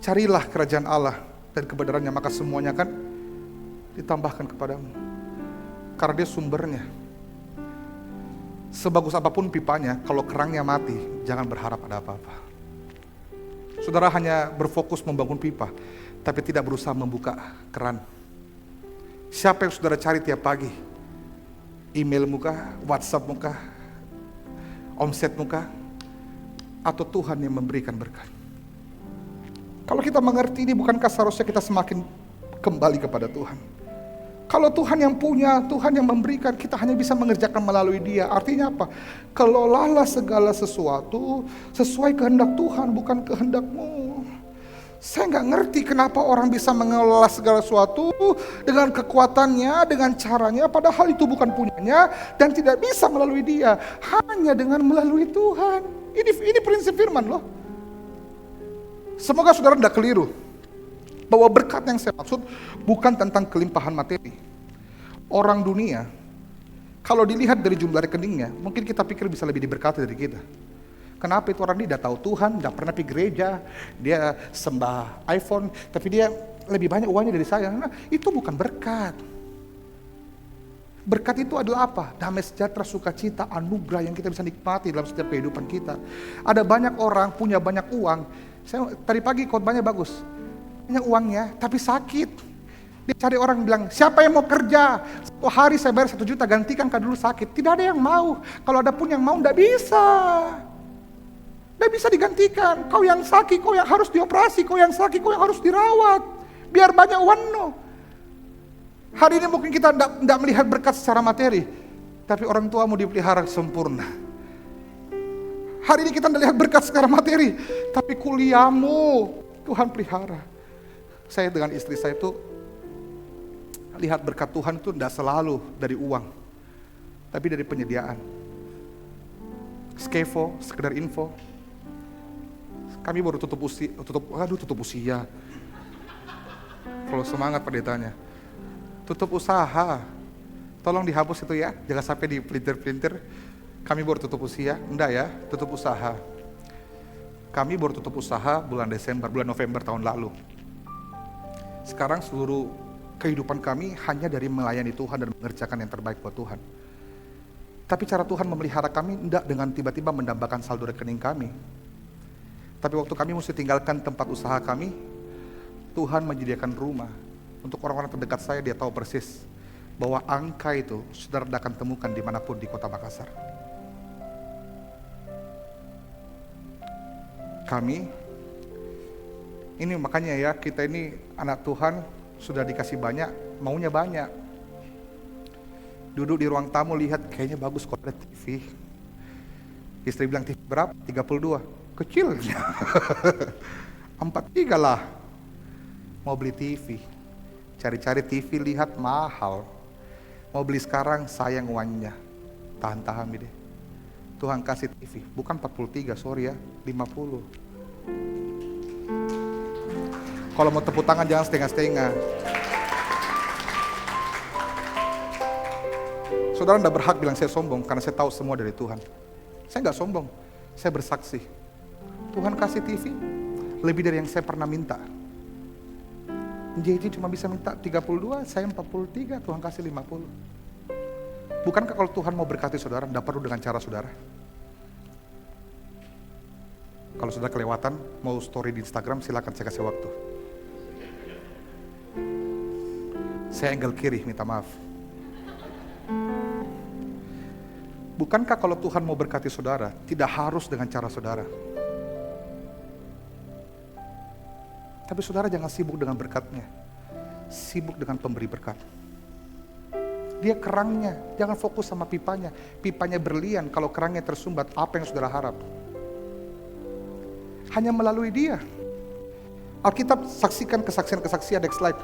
carilah kerajaan Allah dan kebenarannya, maka semuanya akan ditambahkan kepadamu. Karena Dia sumbernya. Sebagus apapun pipanya, kalau kerangnya mati, jangan berharap ada apa-apa. Saudara hanya berfokus membangun pipa, tapi tidak berusaha membuka keran. Siapa yang saudara cari tiap pagi? Email muka, WhatsApp muka, omset muka, atau Tuhan yang memberikan berkat? Kalau kita mengerti ini, bukankah seharusnya kita semakin kembali kepada Tuhan? Kalau Tuhan yang punya, Tuhan yang memberikan, kita hanya bisa mengerjakan melalui Dia. Artinya apa? Kelolalah segala sesuatu sesuai kehendak Tuhan, bukan kehendakmu. Saya nggak ngerti kenapa orang bisa mengelola segala sesuatu dengan kekuatannya, dengan caranya, padahal itu bukan punyanya dan tidak bisa melalui Dia, hanya dengan melalui Tuhan. Ini prinsip firman loh. Semoga saudara tidak keliru bahwa berkat yang saya maksud bukan tentang kelimpahan materi. Orang dunia, kalau dilihat dari jumlah rekeningnya, mungkin kita pikir bisa lebih diberkati dari kita. Kenapa itu orang ini tidak tahu Tuhan, tidak pernah pergi gereja, dia sembah iPhone, tapi dia lebih banyak uangnya dari saya. Nah, itu bukan berkat. Berkat itu adalah apa? Damai sejahtera, sukacita, anugerah yang kita bisa nikmati dalam setiap kehidupan kita. Ada banyak orang punya banyak uang. Saya tadi pagi khotbahnya bagus. Punya uangnya, tapi sakit. Dia cari orang bilang, siapa yang mau kerja? Satu hari saya bayar 1 juta, gantikan kalau dulu sakit. Tidak ada yang mau. Kalau ada pun yang mau, tidak bisa. Tidak bisa digantikan. Kau yang sakit, kau yang harus dioperasi. Kau yang sakit, kau yang harus dirawat. Biar banyak uang. No. Hari ini mungkin kita tidak melihat berkat secara materi. Tapi orang tua mau dipelihara sempurna. Hari ini kita tidak lihat berkat secara materi. Tapi kuliahmu, Tuhan pelihara. Saya dengan istri saya itu lihat berkat Tuhan itu tidak selalu dari uang, tapi dari penyediaan. Skevo, sekedar info. Kami baru tutup usia. Kalau semangat pendetanya. Tutup usaha. Tolong dihapus itu ya, jangan sampai di pelintir-pelintir. Kami baru tutup usia, enggak ya, tutup usaha. Kami baru tutup usaha bulan November tahun lalu. Sekarang seluruh kehidupan kami hanya dari melayani Tuhan dan mengerjakan yang terbaik buat Tuhan. Tapi cara Tuhan memelihara kami tidak dengan tiba-tiba mendambakan saldo rekening kami. Tapi waktu kami mesti tinggalkan tempat usaha kami, Tuhan menyediakan rumah. Untuk orang-orang terdekat saya, dia tahu persis bahwa angka itu saudara akan temukan dimanapun di kota Makassar. Kami, ini makanya ya, kita ini anak Tuhan, sudah dikasih banyak, maunya banyak. Duduk di ruang tamu lihat, kayaknya bagus kok ada TV. Istri bilang, TV berapa? 32. Kecil. 43 lah. Mau beli TV. Cari-cari TV, lihat mahal. Mau beli sekarang, sayang uangnya. Tahan-tahan deh. Tuhan kasih TV, bukan 43, sorry ya, 50. Kalau mau tepuk tangan jangan setengah-setengah. Saudara tidak berhak bilang saya sombong karena saya tahu semua dari Tuhan. Saya nggak sombong, saya bersaksi. Tuhan kasih TV lebih dari yang saya pernah minta. JJ cuma bisa minta 32, saya 43, Tuhan kasih 50. Bukankah kalau Tuhan mau berkati saudara, tidak perlu dengan cara saudara? Kalau sudah kelewatan, mau story di Instagram, silakan saya kasih waktu. Saya angle kiri, minta maaf. Bukankah kalau Tuhan mau berkati saudara, tidak harus dengan cara saudara? Tapi saudara jangan sibuk dengan berkatnya, sibuk dengan pemberi berkat. Dia kerangnya, jangan fokus sama pipanya. Pipanya berlian, kalau kerangnya tersumbat, apa yang saudara harap? Hanya melalui dia. Alkitab saksikan kesaksian-kesaksian, next slide.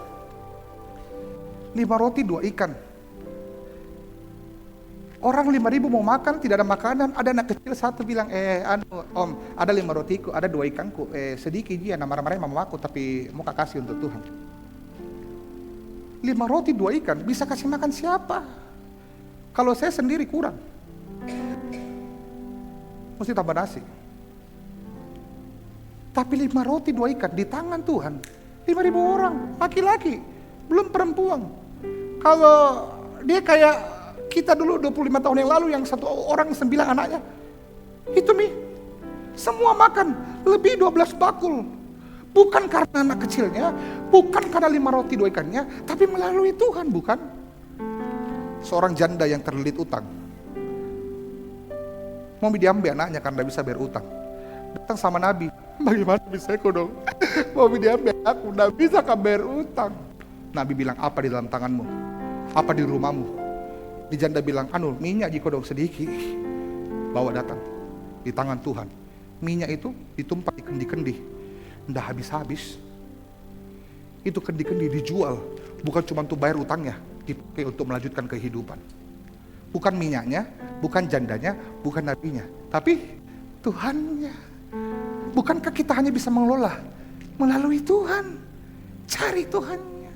5 roti 2 ikan. Orang 5.000 mau makan, tidak ada makanan. Ada anak kecil satu bilang, om, ada 5 rotiku, ada 2 ikanku. Sedikit dia, marah-marahnya mama aku, tapi mau kasih untuk Tuhan. 5 roti 2 ikan, bisa kasih makan siapa? Kalau saya sendiri kurang. Mesti tambah nasi. Tapi 5 roti 2 ikan di tangan Tuhan. 5.000 orang, laki-laki, belum perempuan. Kalau dia kayak Kita dulu 25 tahun yang lalu yang satu orang 9 anaknya. Itu Mi. Semua makan lebih 12 bakul. Bukan karena anak kecilnya, bukan karena 5 roti 2 ikannya, tapi melalui Tuhan, bukan? Seorang janda yang terlilit utang. Mau diambil anaknya karena bisa bayar utang. Datang sama Nabi, bagaimana bisa aku dong? Mau diambil aku, tidak bisa bayar utang. Nabi bilang, apa di dalam tanganmu? Apa di rumahmu? Di janda bilang, minyak jika dong sedikit. Bawa datang, di tangan Tuhan. Minyak itu ditumpah di kendi-kendi. Tidak habis-habis. Itu kendi-kendi dijual. Bukan cuma untuk bayar utangnya, dipakai untuk melanjutkan kehidupan. Bukan minyaknya, bukan jandanya, bukan nabinya, tapi Tuhannya. Bukankah kita hanya bisa mengelola melalui Tuhan? Cari Tuhannya.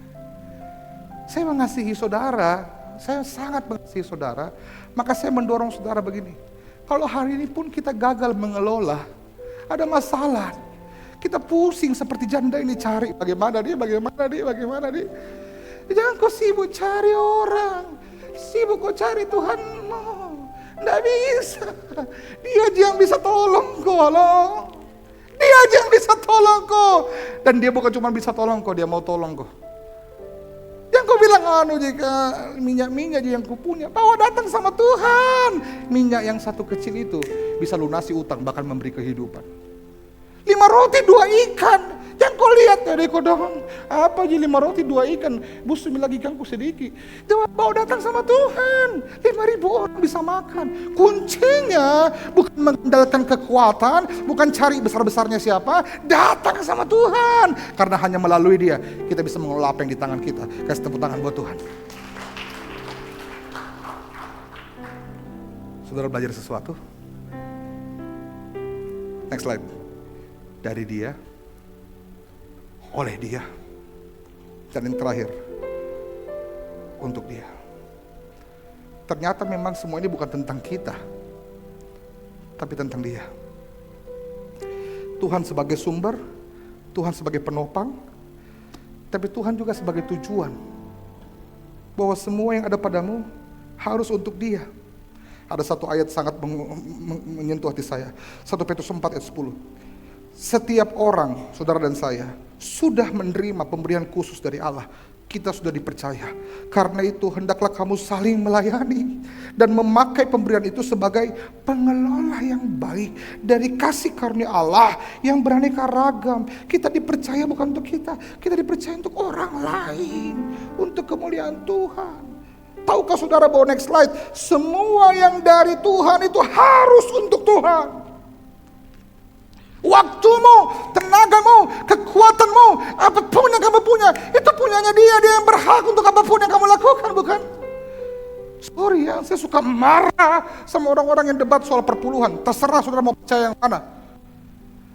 Saya mengasihi saudara, saya sangat mengasihi saudara, maka saya mendorong saudara begini. Kalau hari ini pun kita gagal mengelola, ada masalah, kita pusing seperti janda ini cari bagaimana dia. Jangan kau sibuk cari orang, sibuk kau cari Tuhanmu. Tidak bisa. Dia aja yang bisa tolong kau loh. Dia aja yang bisa tolong kau. Dan dia bukan cuma bisa tolong kau, dia mau tolong kau. Yang kau bilang jika minyak aja yang kau punya, bawa datang sama Tuhan. Minyak yang satu kecil itu bisa lunasi utang, bahkan memberi kehidupan. 5 roti 2 ikan. Yang kau lihat dari kau dong. Apa aja 5 roti 2 ikan. Busu lagi ikanku sedikit. Coba bawa datang sama Tuhan. 5.000 orang bisa makan. Kuncinya bukan mengandalkan kekuatan, bukan cari besar-besarnya siapa. Datang sama Tuhan. Karena hanya melalui dia kita bisa mengelola apa yang di tangan kita. Kasih tepuk tangan buat Tuhan. Saudara belajar sesuatu? Next slide. Dari dia, oleh dia, dan yang terakhir, untuk dia. Ternyata memang semua ini bukan tentang kita, tapi tentang dia. Tuhan sebagai sumber, Tuhan sebagai penopang, tapi Tuhan juga sebagai tujuan. Bahwa semua yang ada padamu harus untuk dia. Ada satu ayat sangat menyentuh hati saya. 1 Petrus 4 ayat 10. Setiap orang, saudara dan saya, sudah menerima pemberian khusus dari Allah. Kita sudah dipercaya. Karena itu hendaklah kamu saling melayani dan memakai pemberian itu sebagai pengelola yang baik dari kasih karunia Allah yang beraneka ragam. Kita dipercaya bukan untuk kita, kita dipercaya untuk orang lain, untuk kemuliaan Tuhan. Tahukah saudara bahwa next slide, semua yang dari Tuhan itu harus untuk Tuhan. Waktumu, tenagamu, kekuatanmu, apapun yang kamu punya, itu punyanya dia. Dia yang berhak untuk apapun yang kamu lakukan, bukan? Sorry ya, saya suka marah sama orang-orang yang debat soal perpuluhan. Terserah saudara mau percaya yang mana.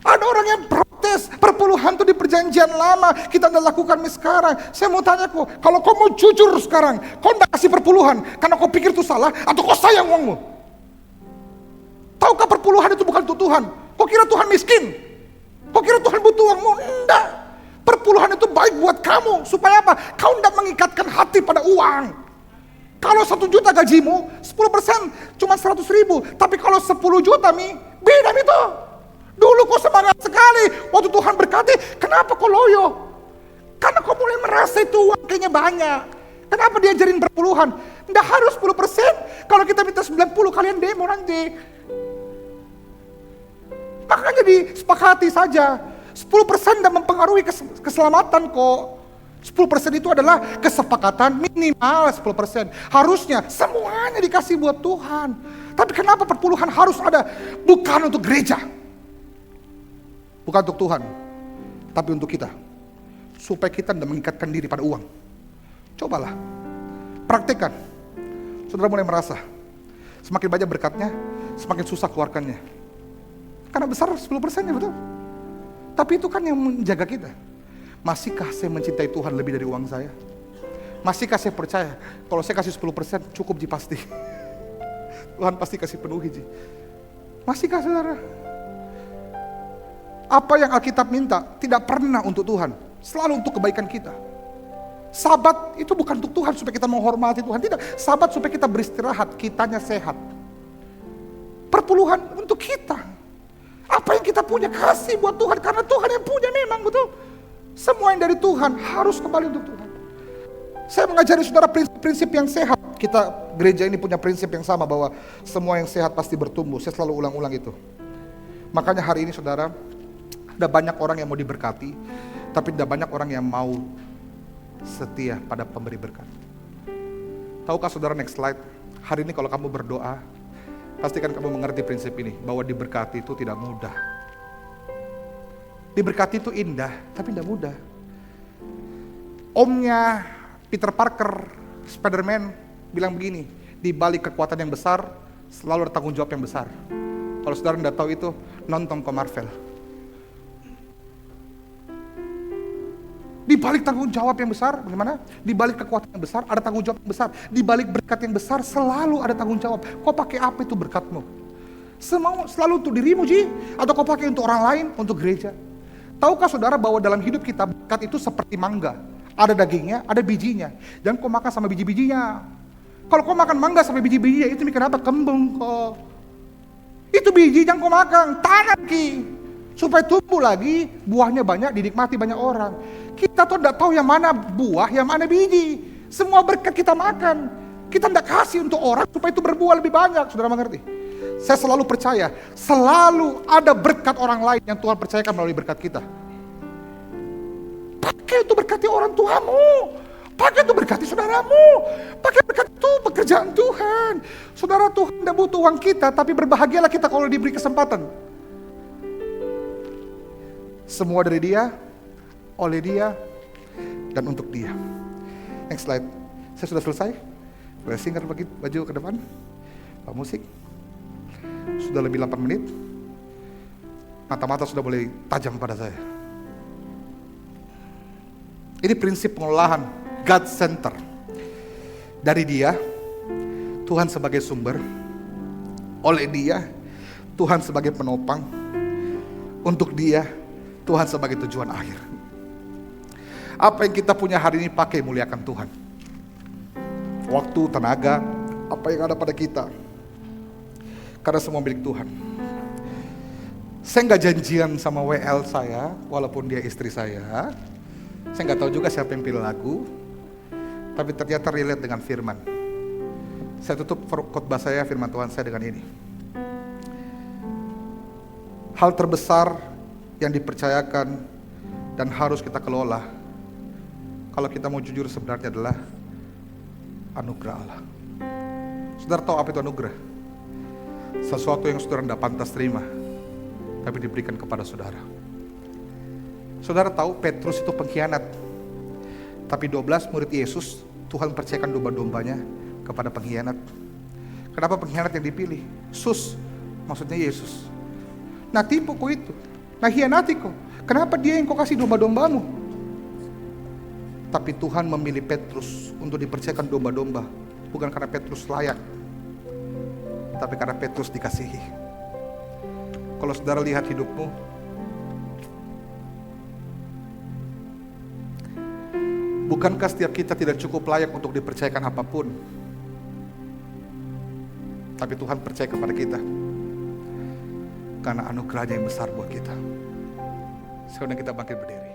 Ada orang yang protes, perpuluhan itu di perjanjian lama, kita udah lakukan sekarang. Saya mau tanya kau, kalau kau mau jujur sekarang, kau tidak kasih perpuluhan karena kau pikir itu salah, atau kau sayang uangmu? Tahukah perpuluhan itu bukan untuk Tuhan? Kau kira Tuhan miskin? Kau kira Tuhan butuh uangmu? Enggak. Perpuluhan itu baik buat kamu. Supaya apa? Kau tidak mengikatkan hati pada uang. Kalau 1 juta gajimu, 10% cuma 100.000. Tapi kalau 10 juta beda itu. Dulu kau semangat sekali. Waktu Tuhan berkati, kenapa kau loyo? Karena kau mulai merasa itu uang kayaknya banyak. Kenapa diajarin perpuluhan? Tidak harus 10%. Kalau kita minta 90, kalian demo nanti. Makanya disepakati saja. 10% dan mempengaruhi keselamatan kok. 10% itu adalah kesepakatan minimal 10%. Harusnya semuanya dikasih buat Tuhan. Tapi kenapa perpuluhan harus ada? Bukan untuk gereja. Bukan untuk Tuhan. Tapi untuk kita. Supaya kita tidak mengikatkan diri pada uang. Cobalah. Praktekkan. Saudara mulai merasa. Semakin banyak berkatnya, semakin susah keluarkannya. Karena besar 10%-nya, betul. Tapi itu kan yang menjaga kita. Masihkah saya mencintai Tuhan lebih dari uang saya? Masihkah saya percaya kalau saya kasih 10% cukup Ji pasti? Tuhan pasti kasih penuhi Ji. Masihkah saudara? Apa yang Alkitab minta tidak pernah untuk Tuhan, selalu untuk kebaikan kita. Sabat itu bukan untuk Tuhan supaya kita menghormati Tuhan, tidak. Sabat supaya kita beristirahat, kitanya sehat. Perpuluhan untuk kita. Apa yang kita punya kasih buat Tuhan, karena Tuhan yang punya memang, betul. Semua yang dari Tuhan harus kembali untuk Tuhan. Saya mengajari saudara prinsip-prinsip yang sehat. Kita gereja ini punya prinsip yang sama bahwa semua yang sehat pasti bertumbuh. Saya selalu ulang-ulang itu. Makanya hari ini saudara, ada banyak orang yang mau diberkati, tapi tidak banyak orang yang mau setia pada pemberi berkat. Tahukah saudara, next slide, hari ini kalau kamu berdoa, pastikan kamu mengerti prinsip ini, bahwa diberkati itu tidak mudah. Diberkati itu indah, tapi tidak mudah. Omnya Peter Parker, Spider-Man, bilang begini, di balik kekuatan yang besar, selalu ada tanggung jawab yang besar. Kalau saudara tidak tahu itu, nonton ke Marvel. Di balik tanggung jawab yang besar, bagaimana? Di balik kekuatan yang besar, ada tanggung jawab yang besar. Di balik berkat yang besar, selalu ada tanggung jawab. Kau pakai apa itu berkatmu? Selalu untuk dirimu, Ji? Atau kau pakai untuk orang lain, untuk gereja? Tahukah saudara bahwa dalam hidup kita, berkat itu seperti mangga. Ada dagingnya, ada bijinya. Jangan kau makan sama biji-bijinya. Kalau kau makan mangga sama biji-bijinya, itu mikir apa? Kembung kok. Itu biji yang kau makan, tanam Ki. Supaya tumbuh lagi, buahnya banyak, dinikmati banyak orang. Kita tuh tidak tahu yang mana buah, yang mana biji. Semua berkat kita makan. Kita tidak kasih untuk orang supaya itu berbuah lebih banyak. Saudara mengerti? Saya selalu percaya, selalu ada berkat orang lain yang Tuhan percayakan melalui berkat kita. Pakai untuk berkati orang tuamu. Pakai untuk berkati saudaramu. Pakai berkat itu pekerjaan Tuhan. Saudara, Tuhan tidak butuh uang kita, tapi berbahagialah kita kalau diberi kesempatan. Semua dari Dia, oleh Dia, dan untuk Dia. Next slide. Saya sudah selesai. Boleh singkat baju ke depan. Pak musik. Sudah lebih 8 menit. Mata-mata sudah boleh tajam pada saya. Ini prinsip pengelolaan God Center. Dari Dia, Tuhan sebagai sumber. Oleh Dia, Tuhan sebagai penopang. Untuk Dia, Tuhan sebagai tujuan akhir. Apa yang kita punya hari ini pakai muliakan Tuhan. Waktu, tenaga, apa yang ada pada kita. Karena semua milik Tuhan. Saya nggak janjian sama WL saya, walaupun dia istri saya. Saya nggak tahu juga siapa yang pilih lagu. Tapi ternyata relate dengan firman. Saya tutup khotbah saya, firman Tuhan saya dengan ini. Hal terbesar yang dipercayakan dan harus kita kelola, kalau kita mau jujur sebenarnya adalah anugerah Allah. Saudara tahu apa itu anugerah? Sesuatu yang saudara tidak pantas terima, tapi diberikan kepada saudara. Saudara tahu Petrus itu pengkhianat, tapi 12 murid Yesus, Tuhan percayakan domba-dombanya kepada pengkhianat. Kenapa pengkhianat yang dipilih? Sus, maksudnya Yesus. Nah tipu kau itu, nah hianati kau. Kenapa dia yang kau kasih domba-dombamu? Tapi Tuhan memilih Petrus untuk dipercayakan domba-domba, bukan karena Petrus layak, tapi karena Petrus dikasihi. Kalau saudara lihat hidupmu, bukankah setiap kita tidak cukup layak untuk dipercayakan apapun? Tapi Tuhan percaya kepada kita karena anugerahnya yang besar buat kita. Sekarang kita bangkit berdiri.